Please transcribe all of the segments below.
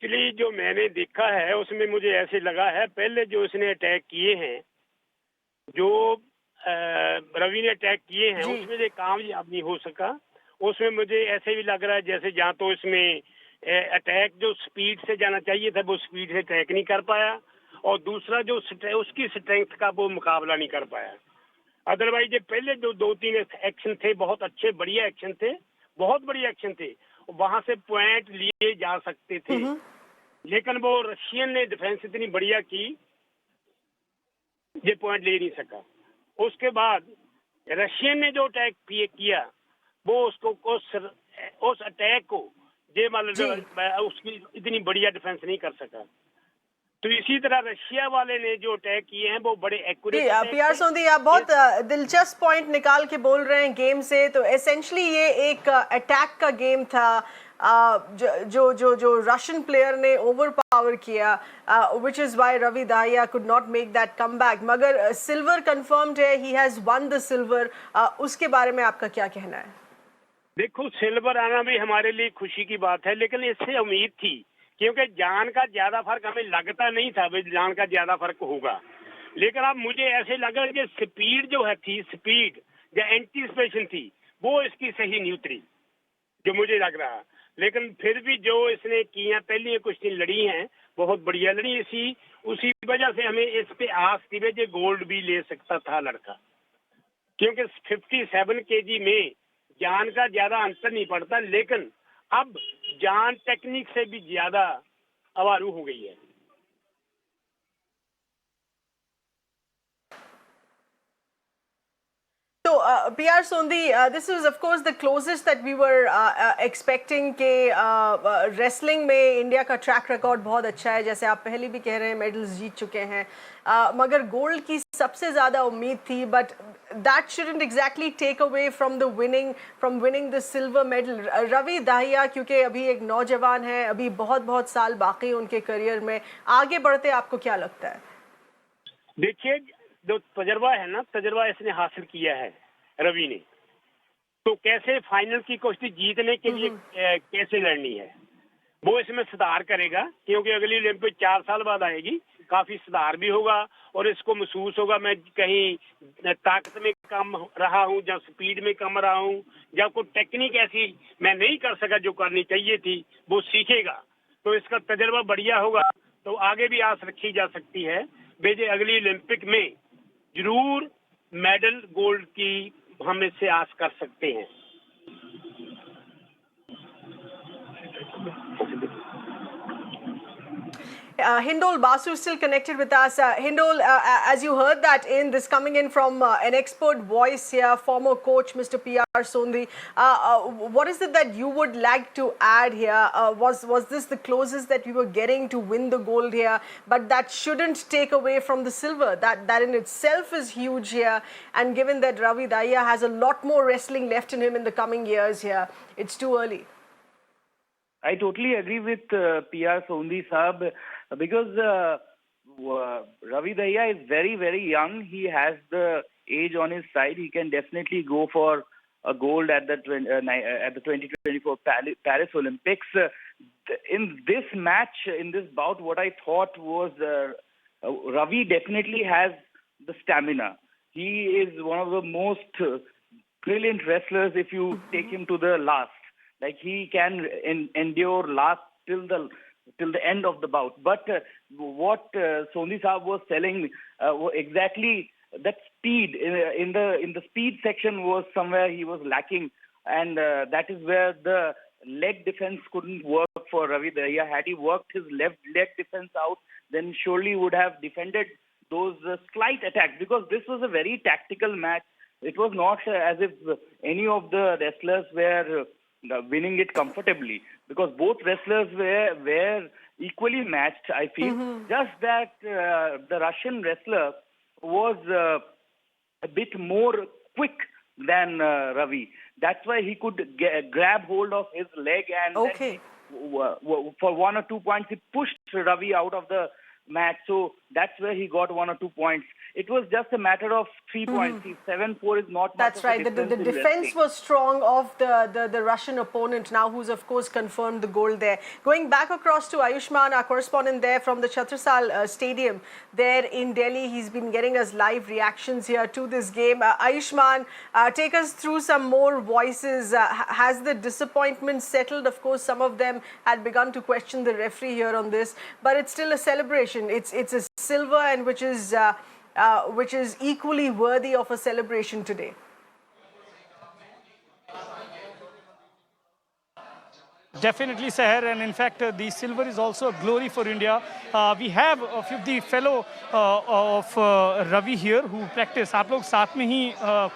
Actually जो मैंने देखा है उसमें मुझे ऐसे लगा है, पहले जो इसने अटैक किए हैं, जो रवि ने अटैक किए हैं, उसमें से कामयाब नहीं हो सका। उसमें मुझे ऐसे भी लग रहा है जैसे जहाँ तो इसमें अटैक जो स्पीड से जाना चाहिए था वो स्पीड से अटैक नहीं कर पाया, और दूसरा जो उसकी स्ट्रेंथ का वो मुकाबला नहीं कर पाया। अदरवाइज ये पहले जो 2-3 एक्शन थे बहुत अच्छे, बढ़िया एक्शन थे, बहुत बढ़िया एक्शन थे, वहां से पॉइंट लिए जा सकते थे, लेकिन वो रशियन ने डिफेंस इतनी बढ़िया की, ये पॉइंट ले नहीं सका। उसके बाद रशियन ने जो अटैक किया वो उसको उस अटैक को ये मतलब उसकी इतनी बढ़िया डिफेंस नहीं कर सका। तो इसी तरह रशिया वाले ने जो अटैक किए हैं वो बड़े एक्यूरेट। पीआर सोंधी, आप बहुत दिलचस्प पॉइंट निकाल के बोल रहे हैं गेम से। तो एसेंशली ये एक अटैक का गेम था, जो जो जो रशियन प्लेयर ने ओवर पावर किया, which is why Ravi Dahiya could not make that comeback. मगर सिल्वर कंफर्म्ड है, he has won the silver. उसके बारे में आपका क्या कहना है? देखो, सिल्वर आना भी हमारे लिए खुशी की बात है, लेकिन इससे उम्मीद थी, क्योंकि जान का ज्यादा फर्क हमें लगता नहीं था भाई जान का ज्यादा फर्क होगा। लेकिन अब मुझे ऐसे लगा कि स्पीड जो है थी, स्पीड या एंटीसिपेशन थी, वो इसकी सही नहीं उतरी, जो मुझे लग रहा। लेकिन फिर भी जो इसने किया, पहली कुश्ती लड़ी हैं, बहुत बढ़िया लड़ी। उसी वजह से हमें इस पे आस थी कि गोल्ड भी ले सकता था लड़का, क्योंकि 57 केजी में जान का ज्यादा अंतर नहीं पड़ता, लेकिन अब जान टेक्निक से भी ज्यादा अवारू हो गई है। So, PR Sondi, this is of course the closest that we were expecting के wrestling में इंडिया का ट्रैक रिकॉर्ड बहुत अच्छा है, जैसे आप पहले भी कह रहे हैं मेडल्स जीत चुके हैं, मगर गोल्ड की सबसे ज़्यादा उम्मीद थी, but that shouldn't exactly take away from winning the silver medal. Ravi Dahiya क्योंकि अभी एक नौजवान है, अभी बहुत साल बाकी उनके करियर में, आगे बढ़ते आपको क्या लगता है? देखिए, जो तजर्बा है ना, तजर्बा इसने हासिल किया है रवि ने, तो कैसे फाइनल की कुश्ती जीतने के लिए कैसे लड़नी है वो इसमें सुधार करेगा, क्योंकि अगली ओलंपिक 4 साल बाद आएगी, काफी सुधार भी होगा और इसको महसूस होगा मैं कहीं ताकत में कम रहा हूँ या स्पीड में कम रहा हूँ या कोई टेक्निक ऐसी मैं नहीं कर सका जो करनी चाहिए थी, वो सीखेगा। तो इसका तजर्बा बढ़िया होगा, तो आगे भी आस रखी जा सकती है बेजे अगली ओलंपिक में जरूर मेडल गोल्ड की हम इससे आस कर सकते हैं। Hindol Basu is still connected with us. Hindol, as you heard that coming in from an expert voice here, former coach Mr. PR Sondi, what is it that you would like to add here? Was this the closest that we were getting to win the gold here? But that shouldn't take away from the silver. That in itself is huge here. And given that Ravi Dahiya has a lot more wrestling left in him in the coming years here, it's too early. I totally agree with PR Sondi Saab, because Ravi Dahiya is very young. He has the age on his side. He can definitely go for a gold at the 2024 Paris Olympics. In this match, in this bout, what I thought was Ravi definitely has the stamina. He is one of the most brilliant wrestlers if you take him to the last. Like he can endure last till the end of the bout. But what Sondi Saab was telling exactly, that speed in the speed section was somewhere he was lacking, and that is where the leg defense couldn't work for Ravi Dahiya. Had he worked his left leg defense out, then surely would have defended those slight attacks, because this was a very tactical match. It was not as if any of the wrestlers were winning it comfortably, because both wrestlers were equally matched, I feel. Just that the Russian wrestler was a bit more quick than Ravi. That's why he could grab hold of his leg, and then, for 1 or 2 points he pushed Ravi out of the match. So that's where he got 1 or 2 points. It was just a matter of 3 points. See, 7-4 is not much That's of a right. The difference in defense wrestling. was strong of the Russian opponent now, who's of course confirmed the gold there. Going back across to Ayushman, our correspondent there from the Chhatrisal Stadium there in Delhi. He's been getting us live reactions here to this game. Ayushman, take us through some more voices. Has the disappointment settled? Of course, some of them had begun to question the referee here on this, but it's still a celebration. It's a silver, and which is equally worthy of a celebration today. Definitely, Seher, and in fact, the silver is also a glory for India. We have a few of the fellow of Ravi here who practice. आप लोग साथ में ही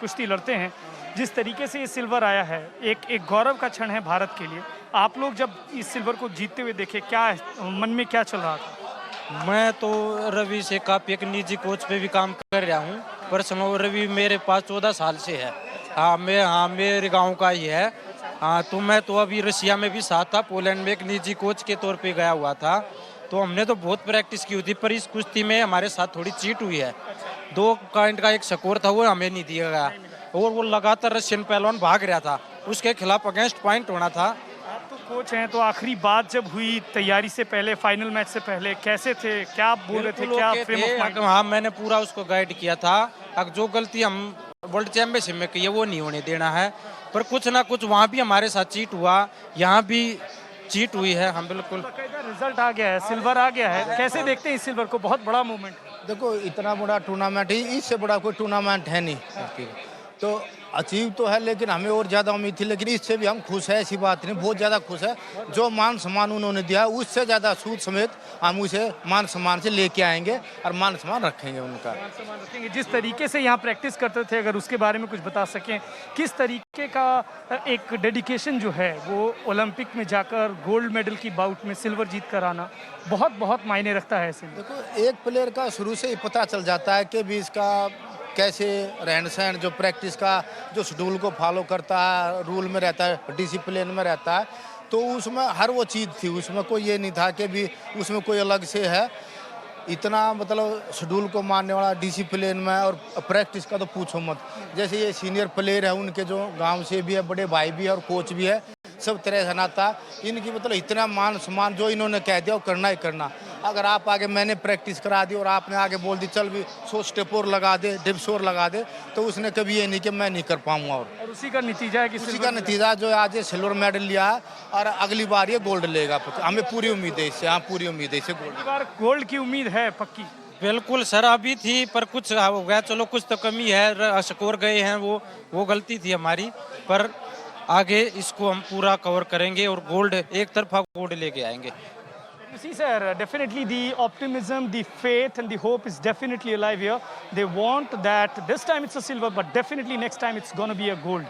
कुश्ती लड़ते हैं. जिस तरीके से ये सिल्वर आया है, एक गौरव का क्षण है भारत के लिए. आप लोग जब इस सिल्वर को जीतते हुए देखे, क्या मन में क्या चल रहा था? मैं तो रवि से काफ़ी एक निजी कोच पे भी काम कर रहा हूँ. पर्सनल रवि मेरे पास 14 साल से है. मेरे गांव का ही है. तो मैं तो अभी रशिया में भी साथ था. पोलैंड में एक निजी कोच के तौर पे गया हुआ था. तो हमने तो बहुत प्रैक्टिस की थी, पर इस कुश्ती में हमारे साथ थोड़ी चीट हुई है. 2 पॉइंट का एक स्कोर था, वो हमें नहीं दिया गया. और वो लगातार रशियन पहलवान भाग रहा था, उसके खिलाफ अगेंस्ट पॉइंट होना था. आप तो कोच हैं, तो आखिरी बात जब हुई तैयारी से पहले, फाइनल मैच से पहले, कैसे थे, क्या आप बोल रहे थे, क्या फ्रेम ऑफ माइंड? हाँ, मैंने पूरा उसको गाइड किया था. अब जो गलती हम वर्ल्ड चैंपियनशिप में की है वो नहीं होने देना है. पर कुछ ना कुछ वहाँ भी हमारे साथ चीट हुआ, यहाँ भी चीट हुई है. हम बिल्कुल रिजल्ट आ गया है, सिल्वर आ गया है. कैसे देखते हैं इस सिल्वर को? बहुत बड़ा मूवमेंट. देखो, इतना बड़ा टूर्नामेंट ही, इससे बड़ा कोई टूर्नामेंट है नहीं. तो अचीव तो है, लेकिन हमें और ज़्यादा उम्मीद थी. लेकिन इससे भी हम खुश है, ऐसी बात नहीं, बहुत ज़्यादा खुश है. जो मान सम्मान उन्होंने दिया, उससे ज़्यादा सूद समेत हम उसे मान सम्मान से लेके आएंगे और मान सम्मान रखेंगे उनका. रखेंगे. जिस तरीके से यहाँ प्रैक्टिस करते थे, अगर उसके बारे में कुछ बता सकें, किस तरीके का एक डेडिकेशन जो है वो ओलंपिक में जाकर गोल्ड मेडल की बाउट में सिल्वर जीत कर आना बहुत मायने रखता है. देखो, एक प्लेयर का शुरू से ही पता चल जाता है कि भी इसका कैसे रहन सहन, जो प्रैक्टिस का जो शेड्यूल को फॉलो करता है, रूल में रहता है, डिसिप्लिन में रहता है. तो उसमें हर वो चीज़ थी, उसमें कोई ये नहीं था कि भी उसमें कोई अलग से है. इतना मतलब शेड्यूल को मानने वाला, डिसिप्लिन में, और प्रैक्टिस का तो पूछो मत. जैसे ये सीनियर प्लेयर है, उनके जो गांव से भी है, बड़े भाई भी है और कोच भी है, सब तरह से नाता. इनकी मतलब इतना मान सम्मान, जो इन्होंने कह दिया वो करना ही करना. अगर आप आगे, मैंने प्रैक्टिस करा दी और आपने आगे बोल दी चल भी 100 स्टेप और लगा दे, डिप्स और लगा दे, तो उसने कभी ये नहीं कि मैं नहीं कर पाऊंगा. और उसी का नतीजा है कि उसी का नतीजा जो आज ये सिल्वर मेडल लिया है, और अगली बार ये गोल्ड लेगा. हमें पूरी उम्मीद है इससे. हाँ, पूरी उम्मीद है इससे गोल्ड की उम्मीद है पक्की. बिल्कुल सर, अभी थी पर कुछ हो गया. चलो, कुछ तो कमी है, स्कोर गए हैं, वो गलती थी हमारी. पर आगे इसको हम पूरा कवर करेंगे और गोल्ड, एक तरफा गोल्ड लेके आएंगे. You see, sir, definitely the optimism, the faith and the hope is definitely alive here. They want that this time it's a silver, but definitely next time it's going to be a gold.